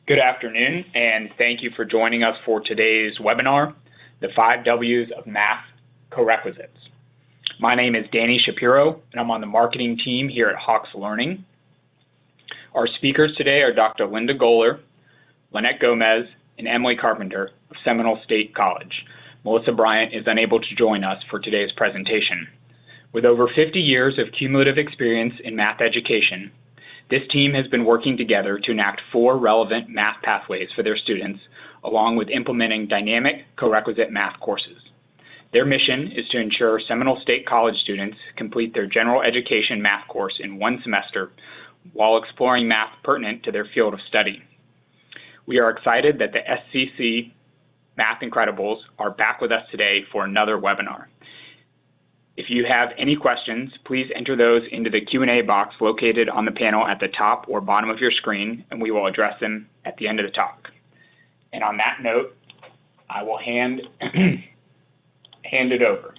Good afternoon, and thank you for joining us for today's webinar, The 5 W's of Math Corequisites. My name is Danny Shapiro, and I'm on the marketing team here at Hawks Learning. Our speakers today are Dr. Goeller, Lynnette Gomez, and Emily Carpenter of Seminole State College. Melissa Bryant is unable to join us for today's presentation. With over 50 years of cumulative experience in math education, this team has been working together to enact 4 relevant math pathways for their students, along with implementing dynamic corequisite math courses. Their mission is to ensure Seminole State College students complete their general education math course in 1 semester while exploring math pertinent to their field of study. We are excited that the SSC Math Incredibles are back with us today for another webinar. If you have any questions, please enter those into the Q&A box located on the panel at the top or bottom of your screen, and we will address them at the end of the talk. And on that note, I will hand it over.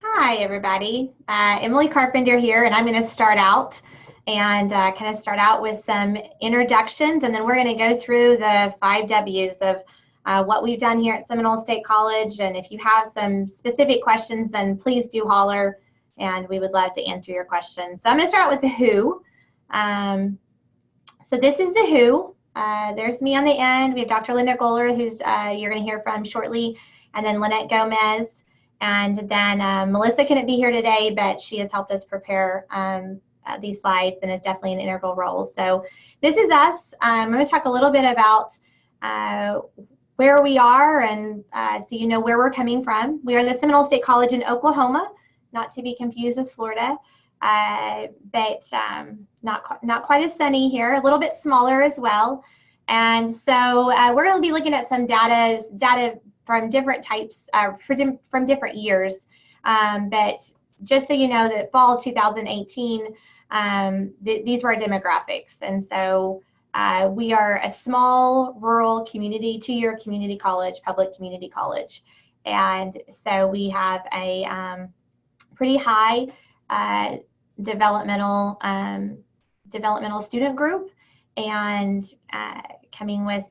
Hi, everybody. Emily Carpenter here, and I'm going to start out and kind of start out with some introductions, and then we're going to go through the 5 W's of what we've done here at Seminole State College. And if you have some specific questions, then please do holler, and we would love to answer your questions. So I'm going to start with the who. So this is the who. There's me on the end. We have Dr. Lynnette Goeller, who's you're going to hear from shortly, and then Lynnette Gomez. And then Melissa couldn't be here today, but she has helped us prepare these slides and is definitely an integral role. So this is us. I'm going to talk a little bit about where we are, and so you know where we're coming from. We are the Seminole State College in Oklahoma, not to be confused with Florida, but not quite as sunny here, a little bit smaller as well. And so we're going to be looking at some data from different types, from different years. But just so you know that fall 2018, these were our demographics. And so we are a small rural community, 2-year community college, public community college. And so we have a pretty high developmental student group, and coming with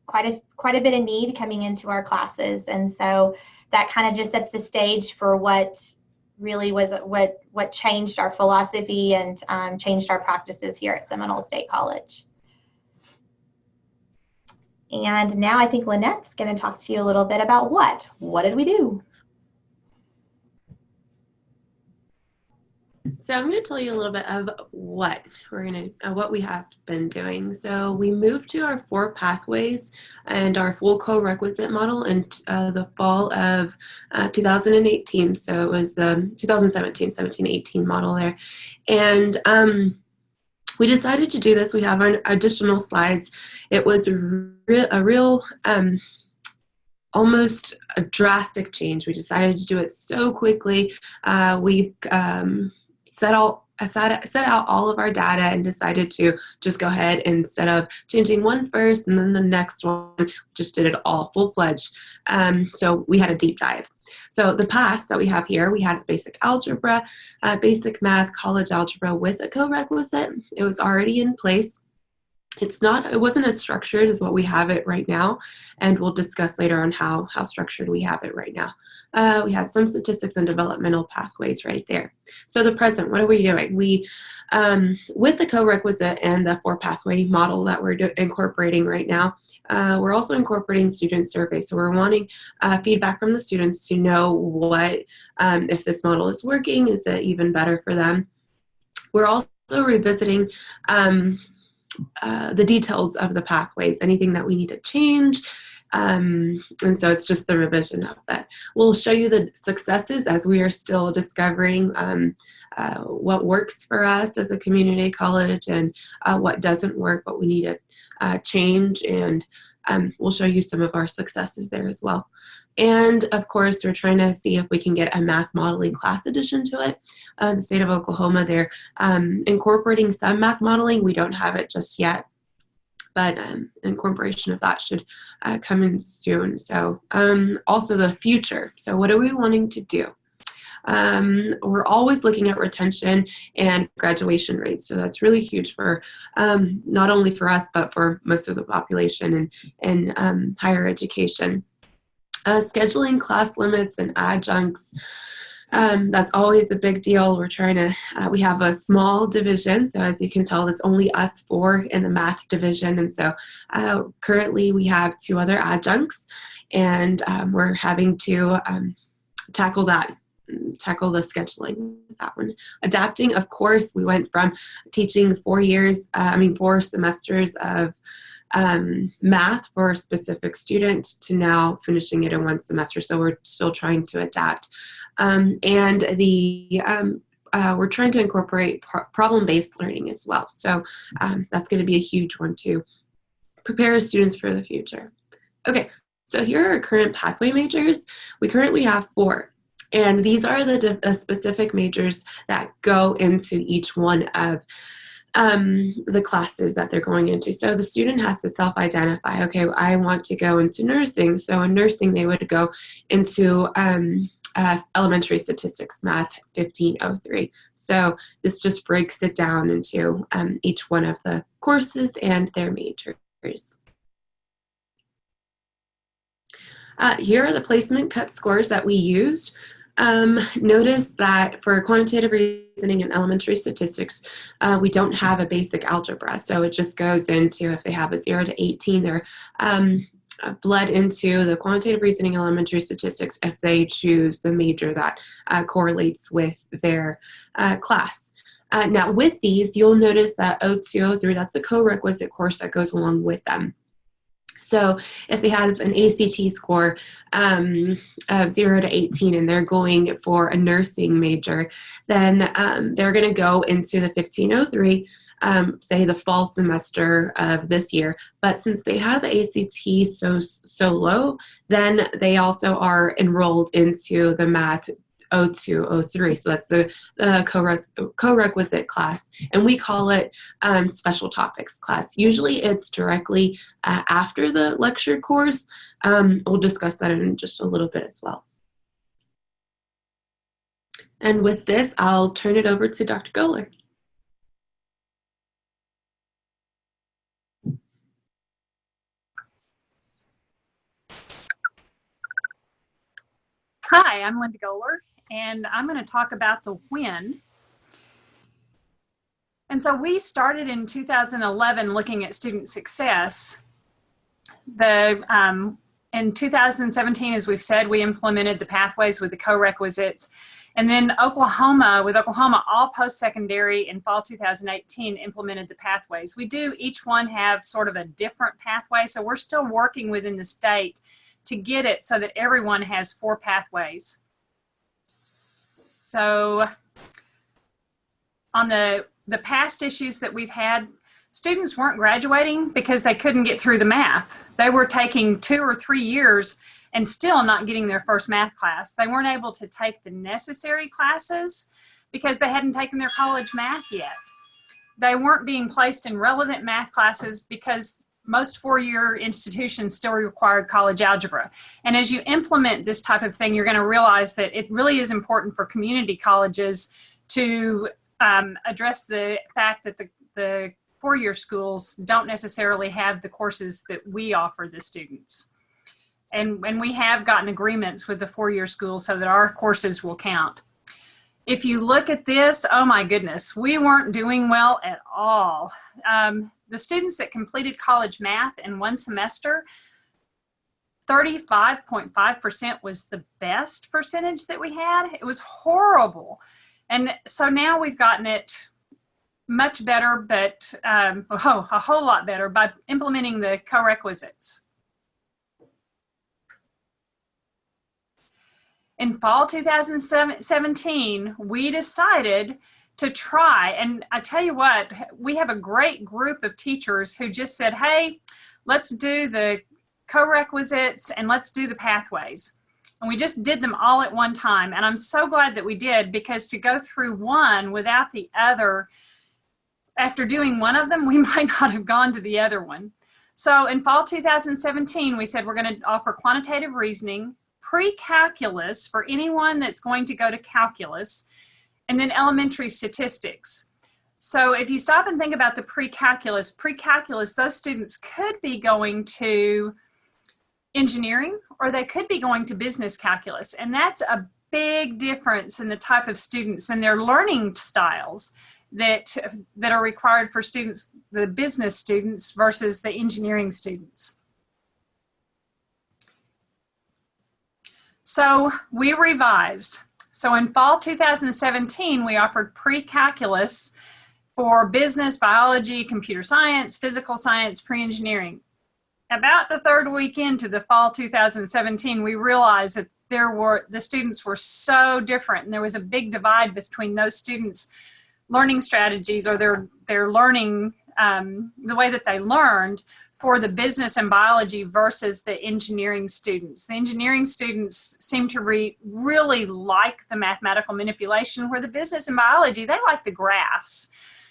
quite a bit of need coming into our classes. And so that kind of just sets the stage for what really was what changed our philosophy and changed our practices here at Seminole State College. And now I think Lynnette's going to talk to you a little bit about what did we do? So I'm going to tell you a little bit of what we have been doing. So we moved to our 4 pathways and our full co-requisite model in the fall of 2018. So it was the 17-18 model there. And we decided to do this. We have additional slides. It was a real almost a drastic change. We decided to do it so quickly. We set out all of our data and decided to just go ahead, and instead of changing one first and then the next one, just did it all full-fledged. So we had a deep dive. So the paths that we have here, we had basic algebra, basic math, college algebra with a co-requisite. It was already in place. It wasn't as structured as what we have it right now, and we'll discuss later on how structured we have it right now. We had some statistics and developmental pathways right there. So the present, what are we doing? We, with the co-requisite and the 4 pathway model that we're incorporating right now, we're also incorporating student surveys. So we're wanting feedback from the students to know what, if this model is working, is it even better for them? We're also revisiting the details of the pathways, anything that we need to change. And so it's just the revision of that. We'll show you the successes as we are still discovering what works for us as a community college, and what doesn't work, what we need to change. And we'll show you some of our successes there as well. And of course, we're trying to see if we can get a math modeling class addition to it. The state of Oklahoma, they're incorporating some math modeling. We don't have it just yet, but incorporation of that should come in soon. So also the future. So what are we wanting to do? We're always looking at retention and graduation rates. So that's really huge for not only for us, but for most of the population and higher education. Scheduling class limits and adjuncts. That's always a big deal. We're trying to, we have a small division. So as you can tell, it's only us 4 in the math division. And so currently we have 2 other adjuncts, and we're having to tackle the scheduling with that one. Adapting, of course, we went from teaching 4 semesters of math for a specific student to now finishing it in 1 semester. So we're still trying to adapt. And we're trying to incorporate problem-based learning as well. So that's going to be a huge one to prepare students for the future. Okay, so here are our current pathway majors. We currently have 4. And these are the specific majors that go into each one of the classes that they're going into. So the student has to self-identify, okay, I want to go into nursing. So in nursing, they would go into elementary statistics, math 1503. So this just breaks it down into each one of the courses and their majors. Here are the placement cut scores that we used. Notice that for quantitative reasoning and elementary statistics, we don't have a basic algebra. So it just goes into, if they have a 0 to 18, they're bled into the quantitative reasoning elementary statistics if they choose the major that correlates with their class. Now with these, you'll notice that 0203, that's a co-requisite course that goes along with them. So if they have an ACT score of 0 to 18 and they're going for a nursing major, then they're going to go into the 1503, say the fall semester of this year. But since they have the ACT so low, then they also are enrolled into the math 0203. So that's the co-requisite class, and we call it special topics class. Usually it's directly after the lecture course. We'll discuss that in just a little bit as well. And with this, I'll turn it over to Dr. Goeller. Hi, I'm Lynette Goeller, and I'm going to talk about the when. And so we started in 2011 looking at student success. In 2017, as we've said, we implemented the pathways with the co-requisites. And then with Oklahoma, all post-secondary in fall 2018 implemented the pathways. We do each one have sort of a different pathway, so we're still working within the state to get it so that everyone has 4 pathways. So on the past issues that we've had, students weren't graduating because they couldn't get through the math. They were taking 2 or 3 years and still not getting their first math class. They weren't able to take the necessary classes because they hadn't taken their college math yet. They weren't being placed in relevant math classes because most 4-year institutions still required college algebra. And as you implement this type of thing, you're going to realize that it really is important for community colleges to address the fact that the 4-year schools don't necessarily have the courses that we offer the students. And we have gotten agreements with the 4-year schools so that our courses will count. If you look at this, oh my goodness, we weren't doing well at all. The students that completed college math in 1 semester, 35.5% was the best percentage that we had. It was horrible. And so now we've gotten it much better, but a whole lot better by implementing the co-requisites. In fall 2017, we decided to try, and I tell you what, we have a great group of teachers who just said, hey, let's do the co-requisites and let's do the pathways. And we just did them all at one time. And I'm so glad that we did, because to go through one without the other, after doing one of them, we might not have gone to the other one. So in fall 2017, we said we're going to offer quantitative reasoning, pre-calculus for anyone that's going to go to calculus, and then elementary statistics. So if you stop and think about the pre-calculus, those students could be going to engineering, or they could be going to business calculus. And that's a big difference in the type of students and their learning styles that are required for students, the business students versus the engineering students. So we revised. So in fall 2017, we offered pre-calculus for business, biology, computer science, physical science, pre-engineering. About the third week into the fall 2017, we realized that the students were so different, and there was a big divide between those students' learning strategies, or their learning, the way that they learned for the business and biology versus the engineering students. The engineering students seem to really like the mathematical manipulation, where the business and biology, they like the graphs.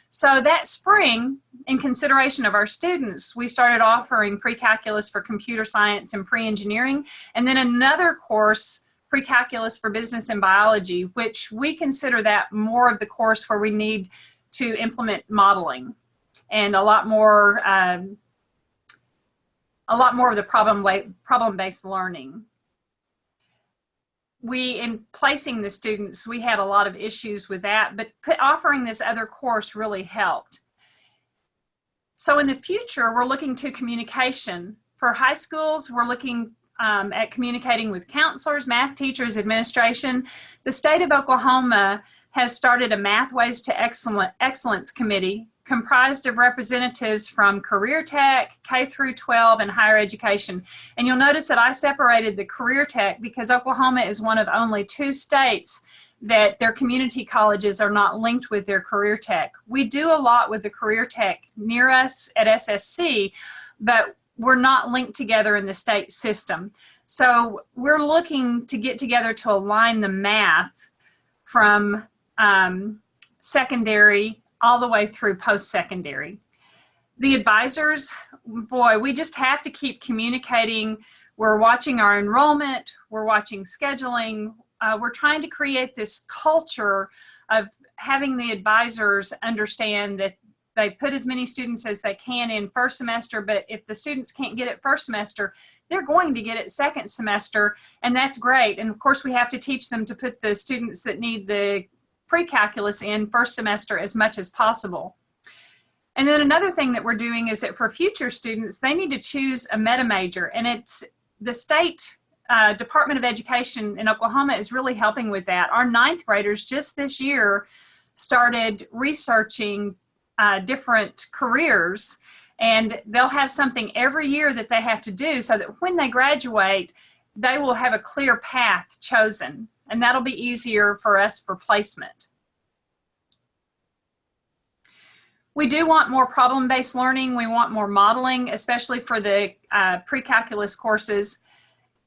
So that spring, in consideration of our students, we started offering pre-calculus for computer science and pre-engineering, and then another course, pre-calculus for business and biology, which we consider that more of the course where we need to implement modeling and a lot more of the problem-based learning. In placing the students, we had a lot of issues with that, but offering this other course really helped. So in the future, we're looking to communication. For high schools, we're looking at communicating with counselors, math teachers, administration. The state of Oklahoma has started a Mathways to Excellence Committee comprised of representatives from career tech, K through 12, and higher education. And you'll notice that I separated the career tech because Oklahoma is one of only 2 states that their community colleges are not linked with their career tech. We do a lot with the career tech near us at SSC, but we're not linked together in the state system. So we're looking to get together to align the math from secondary all the way through post-secondary. The advisors, boy, we just have to keep communicating. We're watching our enrollment, we're watching scheduling, we're trying to create this culture of having the advisors understand that they put as many students as they can in first semester, but if the students can't get it first semester, they're going to get it second semester, and that's great. And of course, we have to teach them to put the students that need the pre-calculus in first semester as much as possible. And then another thing that we're doing is that for future students, they need to choose a meta major, and it's the state Department of Education in Oklahoma is really helping with that. Our 9th graders just this year started researching different careers, and they'll have something every year that they have to do so that when they graduate, they will have a clear path chosen, and that'll be easier for us for placement. We do want more problem-based learning. We want more modeling, especially for the pre-calculus courses.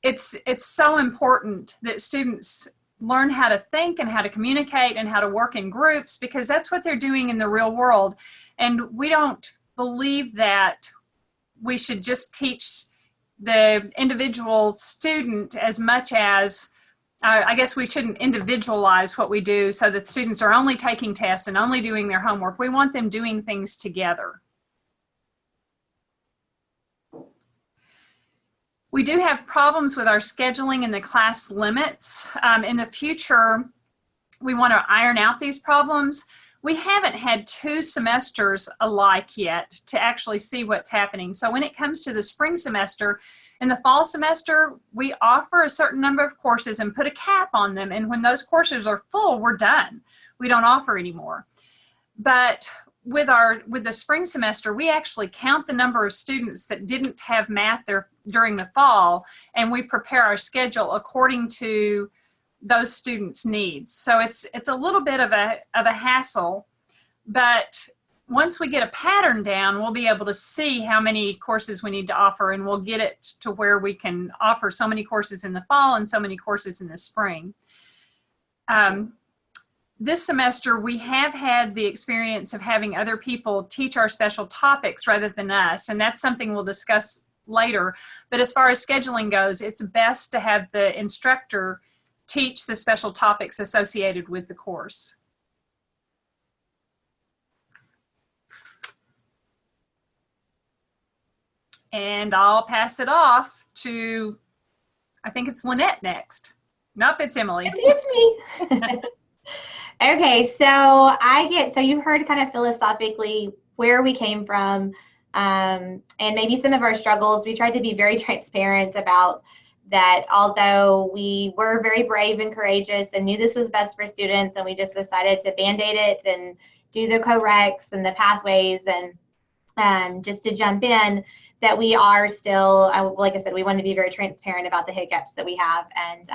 It's so important that students learn how to think and how to communicate and how to work in groups, because that's what they're doing in the real world. And we don't believe that we should just teach the individual student as much as, I guess we shouldn't individualize what we do so that students are only taking tests and only doing their homework. We want them doing things together. We do have problems with our scheduling and the class limits. In the future, we want to iron out these problems. We haven't had 2 semesters alike yet to actually see what's happening. So when it comes to the spring semester, in the fall semester, we offer a certain number of courses and put a cap on them. And when those courses are full, we're done. We don't offer anymore. But with the spring semester, we actually count the number of students that didn't have math there during the fall, and we prepare our schedule according to those students' needs. So it's a little bit of a hassle, but once we get a pattern down, we'll be able to see how many courses we need to offer, and we'll get it to where we can offer so many courses in the fall and so many courses in the spring. This semester, we have had the experience of having other people teach our special topics rather than us, and that's something we'll discuss later. But as far as scheduling goes, it's best to have the instructor teach the special topics associated with the course. And I'll pass it off to, I think it's Lynette next. Nope, it's Emily. It's me. Okay, so you've heard kind of philosophically where we came from, and maybe some of our struggles. We tried to be very transparent about that, although we were very brave and courageous and knew this was best for students, and we just decided to Band-Aid it and do the corecs and the pathways and just to jump in, that we are still, like I said, we want to be very transparent about the hiccups that we have, and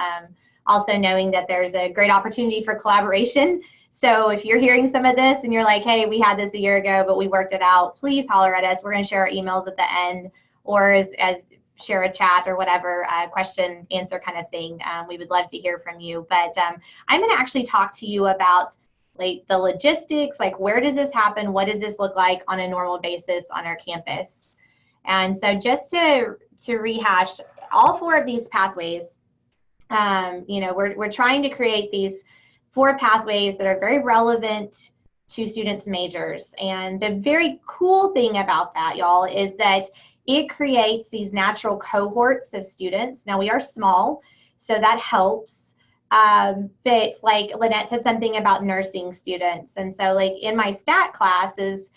also knowing that there's a great opportunity for collaboration. So if you're hearing some of this and you're like, hey, we had this a year ago, but we worked it out, please holler at us. We're going to share our emails at the end, or as share a chat or whatever, question, answer kind of thing. We would love to hear from you. But I'm going to actually talk to you about like the logistics, like where does this happen? What does this look like on a normal basis on our campus? And so just to rehash all 4 of these pathways, we're trying to create these 4 pathways that are very relevant to students' majors. And the very cool thing about that, y'all, is that it creates these natural cohorts of students. Now, we are small, so that helps. But like Lynette said something about nursing students. And so like in my stat classes,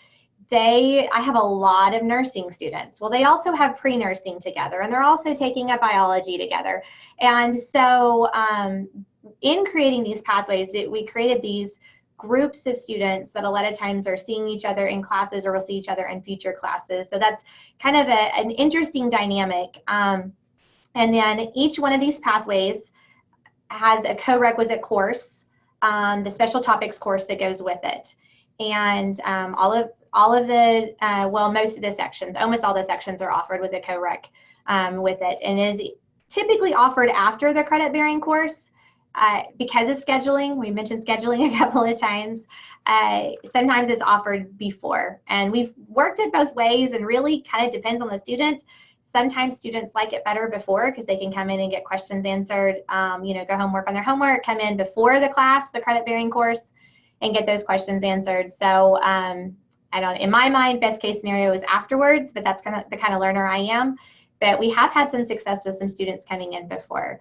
I have a lot of nursing students. Well, they also have pre-nursing together, and they're also taking up biology together. And so in creating these pathways, we created these groups of students that a lot of times are seeing each other in classes, or will see each other in future classes. So that's kind of an interesting dynamic. And then each one of these pathways has a co-requisite course, the special topics course that goes with it. And most of the sections, almost all the sections are offered with a corec with it, and is typically offered after the credit-bearing course because of scheduling. We mentioned scheduling a couple of times. Sometimes it's offered before, and we've worked it both ways, and really kind of depends on the student. Sometimes students like it better before because they can come in and get questions answered, go home, work on their homework, come in before the class, the credit-bearing course, and get those questions answered. So in my mind, best case scenario is afterwards, but that's kind of the kind of learner I am. But we have had some success with some students coming in before.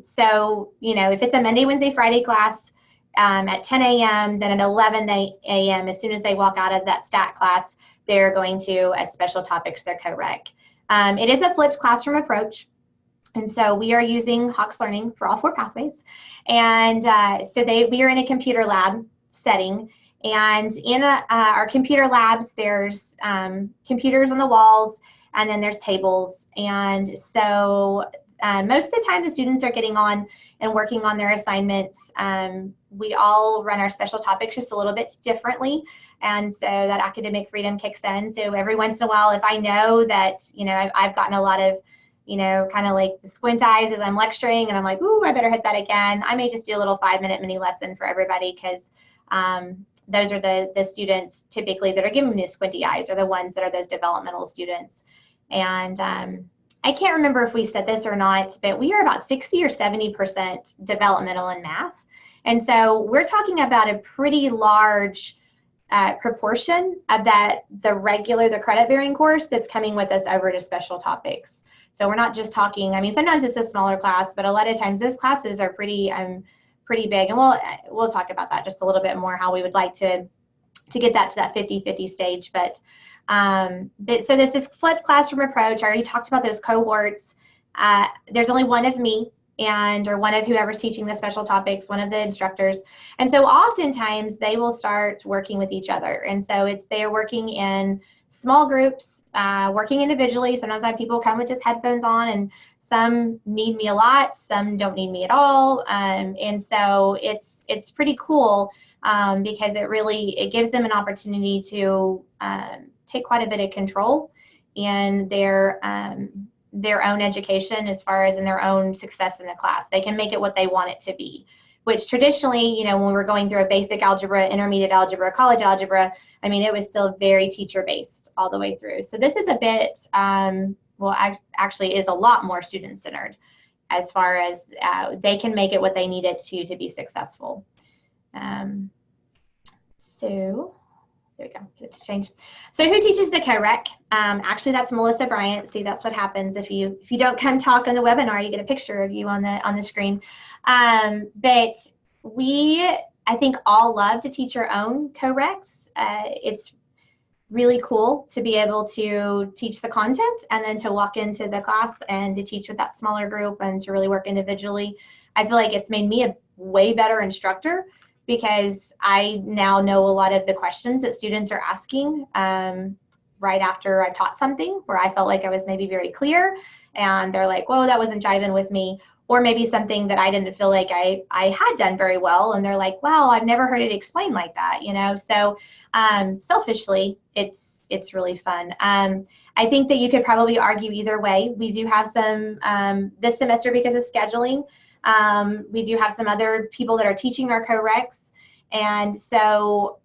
So, if it's a Monday, Wednesday, Friday class at 10 a.m., then at 11 a.m., as soon as they walk out of that stat class, they're going to a special topics, their corec. It is a flipped classroom approach. And so we are using Hawks Learning for all 4 pathways. And we are in a computer lab setting. And in our computer labs, there's computers on the walls, and then there's tables. And so most of the time the students are getting on and working on their assignments. We all run our special topics just a little bit differently. And so that academic freedom kicks in. So every once in a while, if I know that, I've gotten a lot of, kind of like the squint eyes as I'm lecturing, and I'm like, ooh, I better hit that again, I may just do a little 5-minute mini lesson for everybody, because those are the students typically that are giving me the squinty eyes, are the ones that are those developmental students. And I can't remember if we said this or not, but we are about 60 or 70% developmental in math. And so we're talking about a pretty large proportion of the credit-bearing course that's coming with us over to special topics. So we're not just talking, sometimes it's a smaller class, but a lot of times those classes are pretty big. And we'll talk about that just a little bit more, how we would like to get that to that 50-50 stage. But so this is flipped classroom approach. I already talked about those cohorts. There's only one of me or one of whoever's teaching the special topics, one of the instructors. And so oftentimes they will start working with each other. And so they're working in small groups, working individually. Sometimes I have people come with just headphones on, and some need me a lot, some don't need me at all. And so it's pretty cool because it gives them an opportunity to take quite a bit of control in their own education, as far as in their own success in the class. They can make it what they want it to be, which traditionally, when we're going through a basic algebra, intermediate algebra, college algebra, it was still very teacher-based all the way through. So this is a bit actually is a lot more student-centered as far as they can make it what they need it to be successful. So there we go, get it to change. So who teaches the corec? Actually, that's Melissa Bryant. See, that's what happens if you don't come talk on the webinar, you get a picture of you on the screen. But I think all love to teach our own corecs. It's really cool to be able to teach the content and then to walk into the class and to teach with that smaller group and to really work individually. I feel like it's made me a way better instructor because I now know a lot of the questions that students are asking right after I taught something where I felt like I was maybe very clear and they're like, whoa, that wasn't jiving with me. Or maybe something that I didn't feel like I had done very well. And they're like, wow, I've never heard it explained like that, you know? So selfishly, it's really fun. I think that you could probably argue either way. We do have some this semester because of scheduling. We do have some other people that are teaching our corecs. And so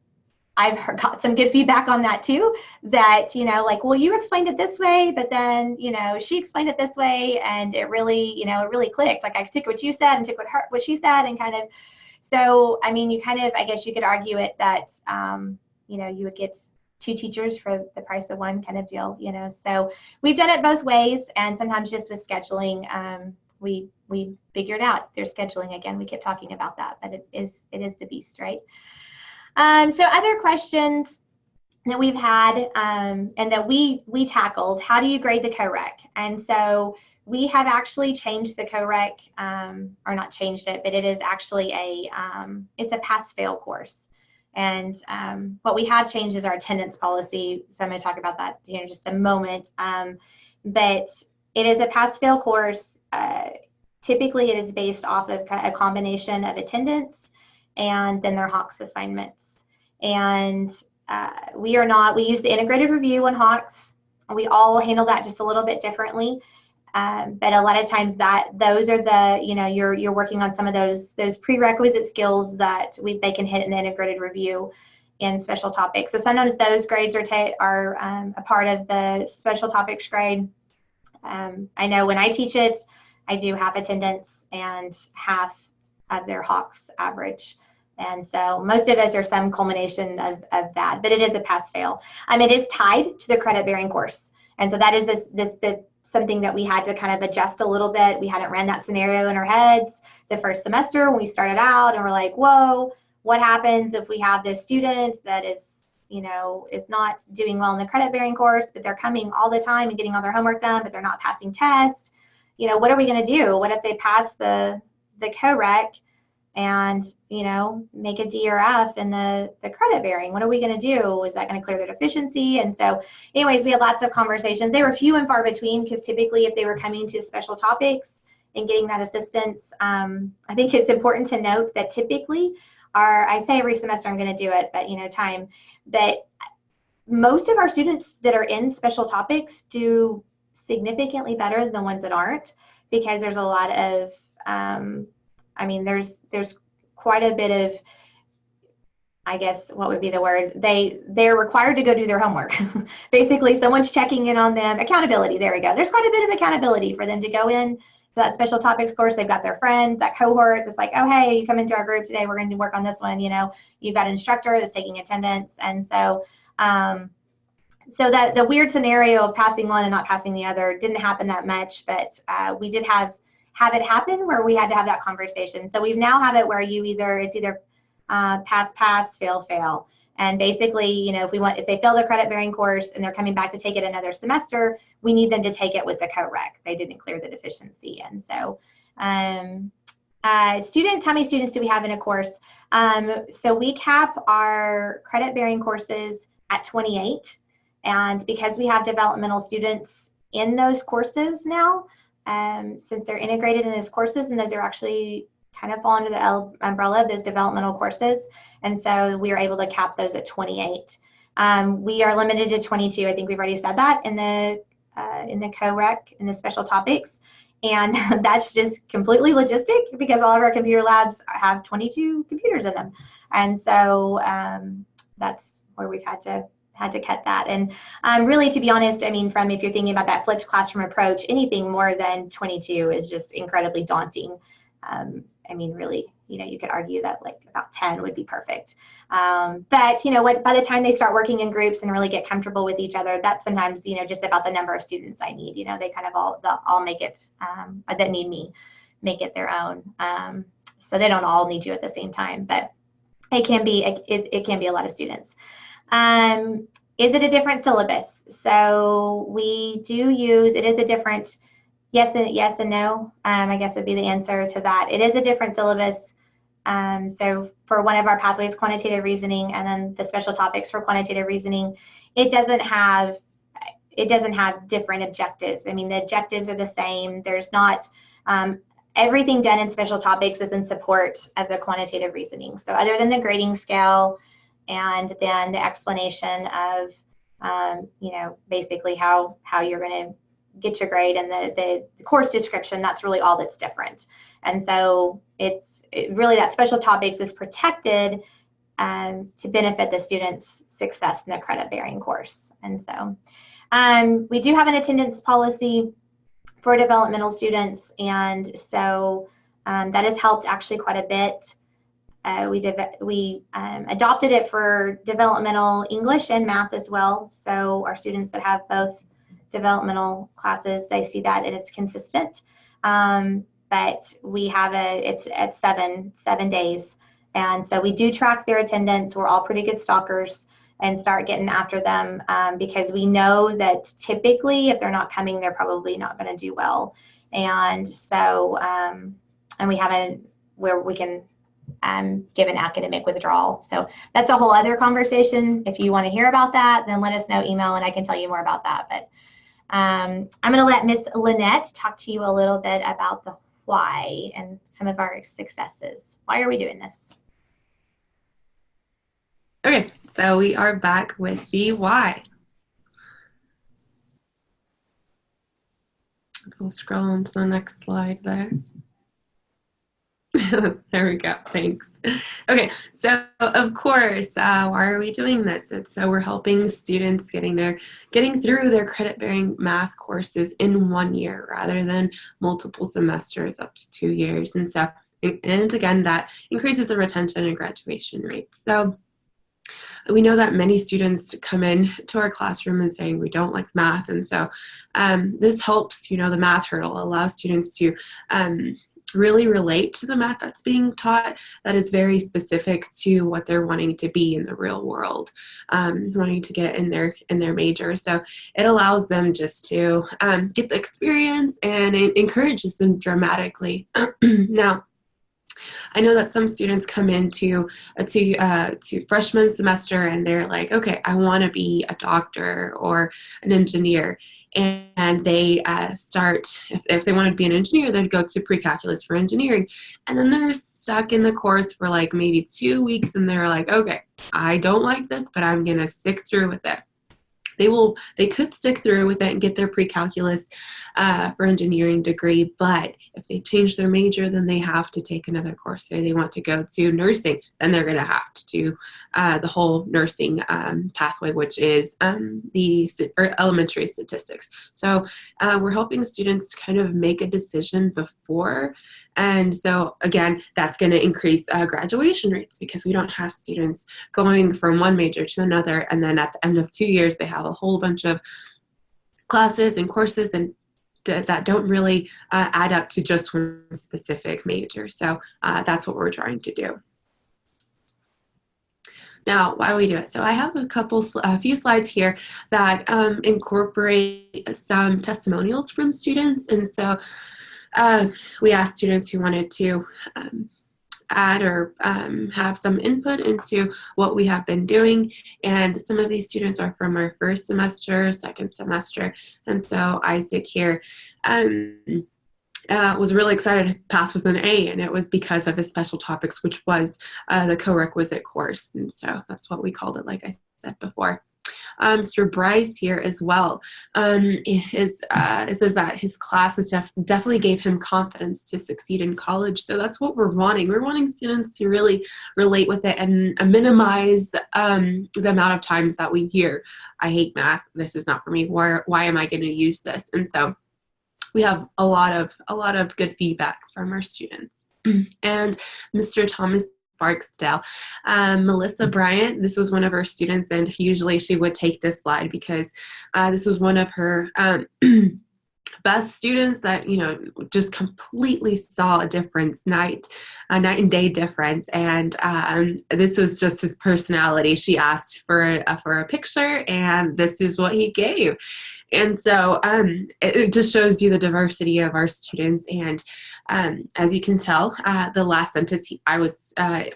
I've got some good feedback on that too, that, you know, like, well, you explained it this way, but then, you know, she explained it this way and it really, you know, it really clicked. Like I took what you said and took what she said and kind of, so, I mean, you kind of, I guess you could argue it that, you know, you would get 2 teachers for the price of 1 kind of deal, you know, so we've done it both ways. And sometimes just with scheduling, we figured out there's scheduling again. We kept talking about that, but it is the beast, right? So other questions that we've had and that we tackled, how do you grade the corec? And so we have actually changed the corec, or not changed it, but it is actually it's a pass-fail course. And what we have changed is our attendance policy. So I'm going to talk about that here in just a moment. But it is a pass-fail course. Typically, it is based off of a combination of attendance and then their Hawks assignments. And we use the integrated review on Hawks. We all handle that just a little bit differently. But a lot of times those are the, you know, you're working on some of those prerequisite skills that they can hit in the integrated review in special topics. So sometimes those grades are a part of the special topics grade. I know when I teach it, I do half attendance and half of their Hawks average. And so most of us are some culmination of that, but it is a pass-fail. It is tied to the credit-bearing course. And so that is something that we had to kind of adjust a little bit. We hadn't ran that scenario in our heads the first semester when we started out, and we're like, whoa, what happens if we have this student that is not doing well in the credit-bearing course, but they're coming all the time and getting all their homework done, but they're not passing tests? You know, what are we going to do? What if they pass the corec and, you know, make a D or F in the credit bearing? What are we going to do? Is that going to clear their deficiency? And so anyways, we had lots of conversations. They were few and far between because typically if they were coming to special topics and getting that assistance, I think it's important to note that typically I say every semester I'm going to do it, but, you know, but most of our students that are in special topics do significantly better than the ones that aren't, because there's a lot of, there's quite a bit of, I guess, what would be the word? They're required to go do their homework. Basically, someone's checking in on them. Accountability, there we go. There's quite a bit of accountability for them to go in that special topics course. They've got their friends, that cohort that's like, oh, hey, you come into our group today, we're going to work on this one. You know, you've got an instructor that's taking attendance. And so, so that the weird scenario of passing one and not passing the other didn't happen that much, but we did have it happen where we had to have that conversation. So we now have it where it's either pass, fail. And basically, you know, if they fail the credit bearing course and they're coming back to take it another semester, we need them to take it with the corec. They didn't clear the deficiency. And so how many students do we have in a course? So we cap our credit bearing courses at 28. And because we have developmental students in those courses now, since they're integrated in those courses, and those are actually kind of fall under the umbrella of those developmental courses. And so we are able to cap those at 28. We are limited to 22. I think we've already said that in the corec, in the special topics. And that's just completely logistic because all of our computer labs have 22 computers in them. And so that's where we've had to cut that. And really, to be honest, I mean, if you're thinking about that flipped classroom approach, anything more than 22 is just incredibly daunting. I mean, really, you could argue that like about 10 would be perfect. But by the time they start working in groups and really get comfortable with each other, that's sometimes, just about the number of students I need. They kind of all make it, that need me, make it their own. So they don't all need you at the same time, but it can be a lot of students. Is it a different syllabus? So we do use, it is a different, yes and no, I guess would be the answer to that. It is a different syllabus. So for one of our pathways, quantitative reasoning, and then the special topics for quantitative reasoning, it doesn't have different objectives. I mean, the objectives are the same. There's not, everything done in special topics is in support of the quantitative reasoning. So other than the grading scale and then the explanation of, basically how you're going to get your grade and the course description, that's really all that's different. And so really that special topics is protected to benefit the student's success in the credit-bearing course. And so we do have an attendance policy for developmental students, and so that has helped actually quite a bit. We adopted it for developmental English and math as well. So our students that have both developmental classes, they see that and it's consistent. But we have it's at seven days. And so we do track their attendance. We're all pretty good stalkers and start getting after them because we know that typically if they're not coming, they're probably not going to do well. And so, and we have where we can give an academic withdrawal. So that's a whole other conversation. If you want to hear about that, then let us know, email, and I can tell you more about that. But I'm going to let Miss Lynette talk to you a little bit about the why and some of our successes. Why are we doing this? Okay, so we are back with the why. We'll scroll on to the next slide there. There we go, thanks. Okay, so of course, why are we doing this? So we're helping students getting through their credit-bearing math courses in 1 year rather than multiple semesters up to 2 years. And so, and again, that increases the retention and graduation rates. So we know that many students come in to our classroom and saying we don't like math. And so this helps, the math hurdle, allows students to really relate to the math that's being taught that is very specific to what they're wanting to be in the real world, wanting to get in their major. So it allows them just to get the experience, and it encourages them dramatically. Now, I know that some students come into to freshman semester and they're like, okay, I want to be a doctor or an engineer. And they start, if they want to be an engineer, they'd go to pre-calculus for engineering. And then they're stuck in the course for like maybe 2 weeks and they're like, okay, I don't like this, but I'm going to stick through with it. They could stick through with it and get their pre-calculus for engineering degree, but if they change their major, then they have to take another course. Say they want to go to nursing, then they're going to have to do the whole nursing pathway, which is elementary statistics. So we're helping students kind of make a decision before. And so again, that's going to increase graduation rates because we don't have students going from one major to another, and then at the end of 2 years, they have a whole bunch of classes and courses and that don't really add up to just one specific major. So that's what we're trying to do. Now, why do we do it? So I have a few slides here that incorporate some testimonials from students. And so we asked students who wanted to add or have some input into what we have been doing. And some of these students are from our first semester, second semester. And so Isaac here was really excited to pass with an A, and it was because of his special topics, which was the corequisite course. And so that's what we called it, like I said before. Mr. Bryce here as well. It says that his class definitely gave him confidence to succeed in college. So that's what we're wanting. We're wanting students to really relate with it and minimize the amount of times that we hear, I hate math, this is not for me, why am I going to use this? And so we have a lot of good feedback from our students. And Mr. Thomas Barksdale, Melissa Bryant, this was one of our students, and usually she would take this slide because this was one of her best students that, just completely saw a difference, night and day difference. And this was just his personality. She asked for a picture, and this is what he gave. And so it just shows you the diversity of our students. And as you can tell, the last sentence, I was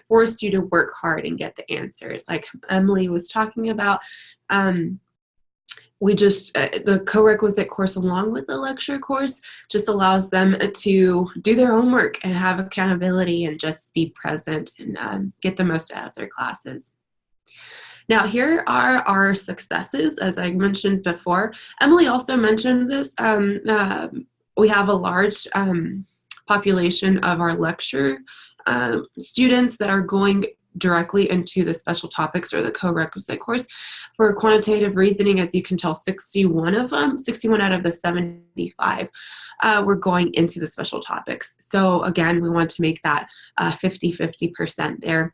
forced you to work hard and get the answers. Like Emily was talking about, we just, the co-requisite course along with the lecture course just allows them to do their homework and have accountability and just be present and get the most out of their classes. Now, here are our successes, as I mentioned before. Emily also mentioned this. We have a large population of our lecture students that are going directly into the special topics or the co-requisite course. For quantitative reasoning, as you can tell, 61 out of the 75 were going into the special topics. So again, we want to make that 50-50% there.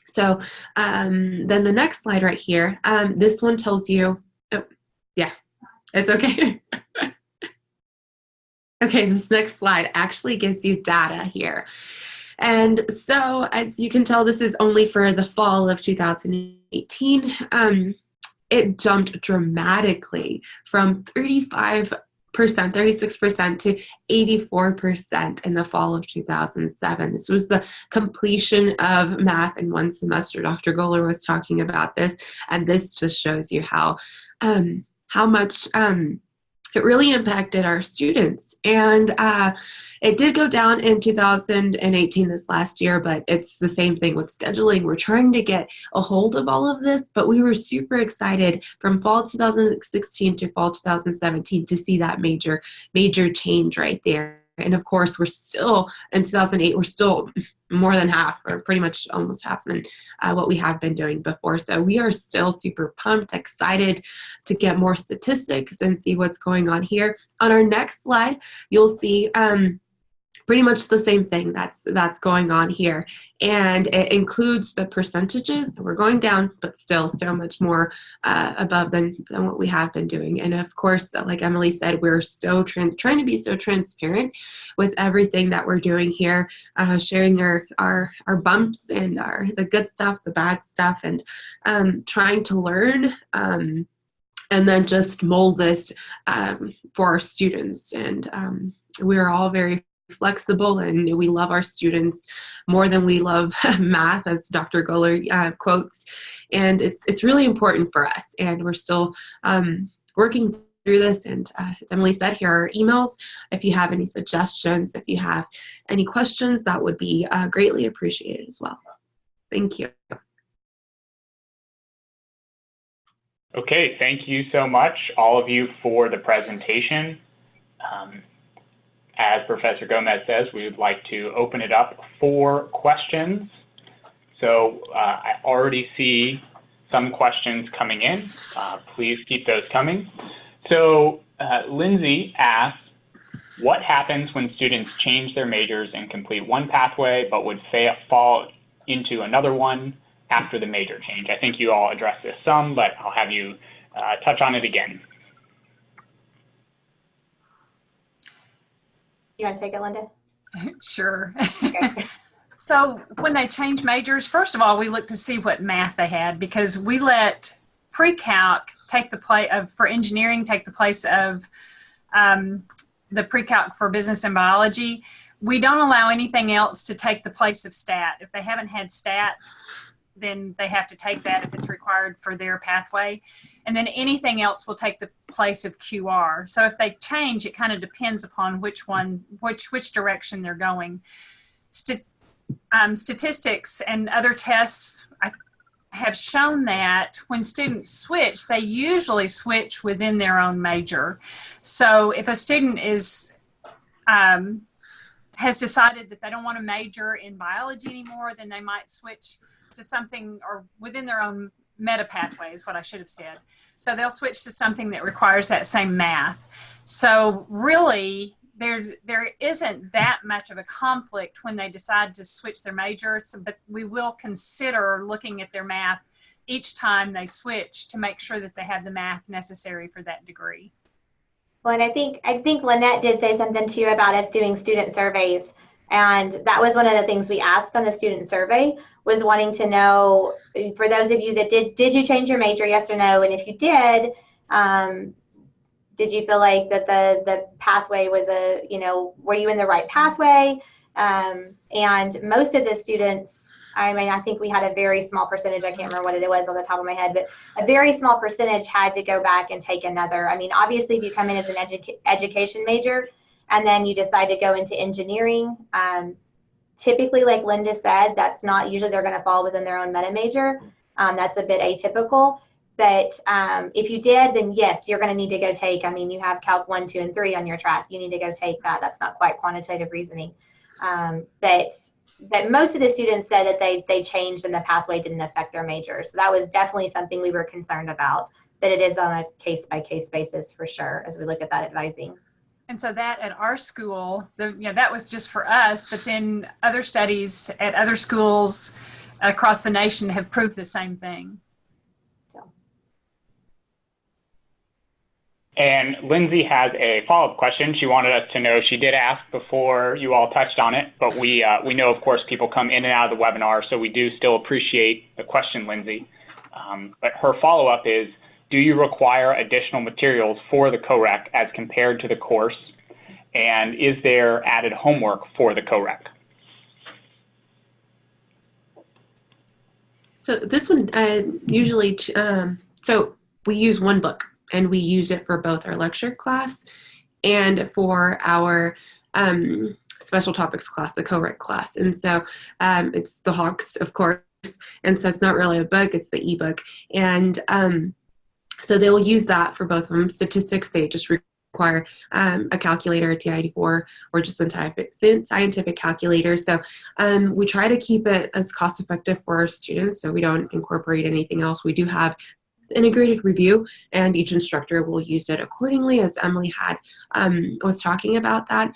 So then the next slide right here, this one tells you, it's okay. Okay, this next slide actually gives you data here. And so as you can tell, this is only for the fall of 2018. It jumped dramatically from 36% to 84% in the fall of 2007. This was the completion of math in one semester. Dr. Goeller was talking about this, and this just shows you how much it really impacted our students. And it did go down in 2018, this last year, but it's the same thing with scheduling. We're trying to get a hold of all of this, but we were super excited from fall 2016 to fall 2017 to see that major change right there. And of course, we're still, in 2008, we're still more than half, or pretty much almost half than what we have been doing before. So we are still super pumped, excited to get more statistics and see what's going on here. On our next slide, you'll see pretty much the same thing that's going on here. And it includes the percentages. We're going down, but still so much more above than what we have been doing. And of course, like Emily said, we're so trying to be so transparent with everything that we're doing here, sharing our bumps and the good stuff, the bad stuff, and trying to learn and then just mold this for our students. And we're all very flexible, and we love our students more than we love math, as Dr. Goeller quotes. And it's really important for us, and we're still working through this. And as Emily said, here are emails. If you have any suggestions, if you have any questions, that would be greatly appreciated as well. Thank you. Okay, thank you so much, all of you, for the presentation. As Professor Gomez says, we would like to open it up for questions. So I already see some questions coming in. Please keep those coming. So Lindsay asks, what happens when students change their majors and complete one pathway but would fall into another one after the major change? I think you all addressed this some, but I'll have you touch on it again. You want to take it, Linda? Sure. Okay. So when they change majors, first of all, we look to see what math they had, because we let pre-calc take the place of, for engineering, take the place of the pre-calc for business and biology. We don't allow anything else to take the place of stat. If they haven't had stat, then they have to take that if it's required for their pathway. And then anything else will take the place of QR. So if they change, it kind of depends upon which direction they're going. Statistics and other tests, have shown that when students switch, they usually switch within their own major. So if a student has decided that they don't want to major in biology anymore, then they might switch to something, or within their own meta pathway is what I should have said. So they'll switch to something that requires that same math. So really, there isn't that much of a conflict when they decide to switch their majors, but we will consider looking at their math each time they switch to make sure that they have the math necessary for that degree. Well, and I think Lynette did say something to you about us doing student surveys, and that was one of the things we asked on the student survey, was wanting to know, for those of you that did you change your major, yes or no? And if you did you feel like that the pathway was were you in the right pathway? And most of the students, I think we had a very small percentage, I can't remember what it was on the top of my head, but a very small percentage had to go back and take another. I mean, obviously, if you come in as an education major and then you decide to go into engineering, typically, like Linda said, that's not usually they're going to fall within their own meta major. That's a bit atypical. But if you did, then yes, you're going to need to go take, you have Calc 1, 2, and 3 on your track. You need to go take that. That's not quite quantitative reasoning. But most of the students said that they changed and the pathway didn't affect their major. So that was definitely something we were concerned about. But it is on a case-by-case basis for sure as we look at that advising. And so that at our school, that was just for us, but then other studies at other schools across the nation have proved the same thing. And Lindsay has a follow-up question. She wanted us to know, she did ask before you all touched on it, but we know, of course, people come in and out of the webinar, so we do still appreciate the question, Lindsay. But her follow-up is, do you require additional materials for the corec as compared to the course? And is there added homework for the corec? So this one usually, so we use one book. And we use it for both our lecture class and for our special topics class, the corec class. And so it's the Hawks, of course. And so it's not really a book, it's the ebook. And so they'll use that for both of them. Statistics, they just require a calculator, a TI-84, or just a scientific calculator. So we try to keep it as cost effective for our students so we don't incorporate anything else. We do have integrated review, and each instructor will use it accordingly, as Emily was talking about that.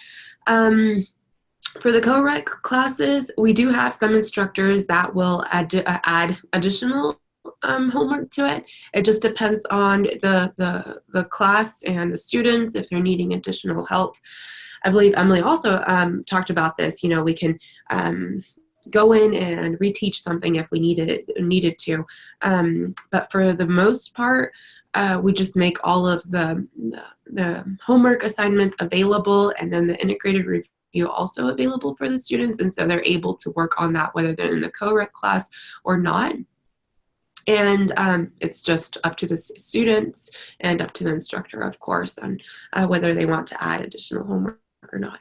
For the corec classes, we do have some instructors that will add additional homework to it. It just depends on the class and the students if they're needing additional help. I believe Emily also talked about this. We can go in and reteach something if we needed to. But for the most part, we just make all of the homework assignments available, and then the integrated review also available for the students. And so they're able to work on that whether they're in the corec class or not. And it's just up to the students and up to the instructor, of course, on whether they want to add additional homework or not.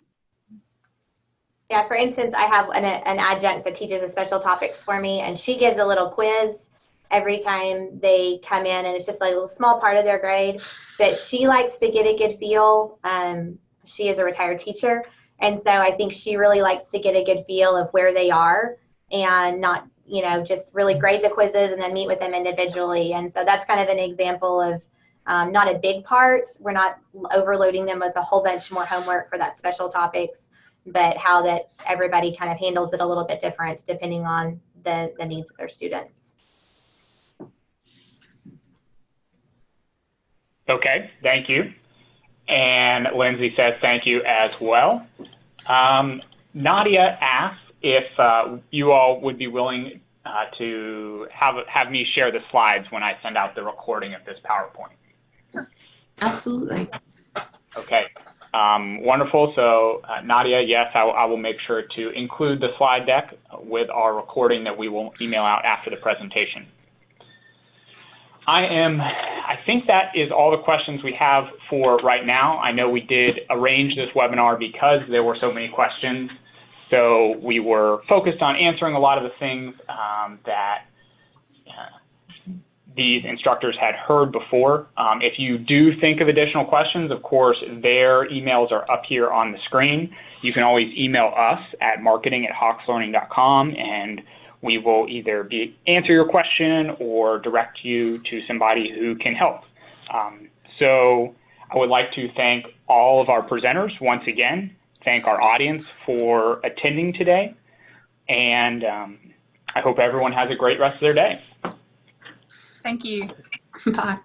Yeah, for instance, I have an adjunct that teaches the special topics for me, and she gives a little quiz every time they come in, and it's just like a little small part of their grade. But she likes to get a good feel. She is a retired teacher, and so I think she really likes to get a good feel of where they are and not, just really grade the quizzes and then meet with them individually. And so that's kind of an example of not a big part. We're not overloading them with a whole bunch more homework for that special topics, but how that everybody kind of handles it a little bit different depending on the needs of their students. Okay, thank you. And Lindsay says thank you as well. Nadia asks if you all would be willing to have me share the slides when I send out the recording of this PowerPoint. Sure. Absolutely. Okay. Wonderful. So Nadia, yes, I will make sure to include the slide deck with our recording that we will email out after the presentation. I think that is all the questions we have for right now. I know we did arrange this webinar because there were so many questions. So we were focused on answering a lot of the things that these instructors had heard before. If you do think of additional questions, of course, their emails are up here on the screen. You can always email us at marketing@hawkslearning.com, and we will either answer your question or direct you to somebody who can help. So I would like to thank all of our presenters once again, thank our audience for attending today, and I hope everyone has a great rest of their day. Thank you. Bye.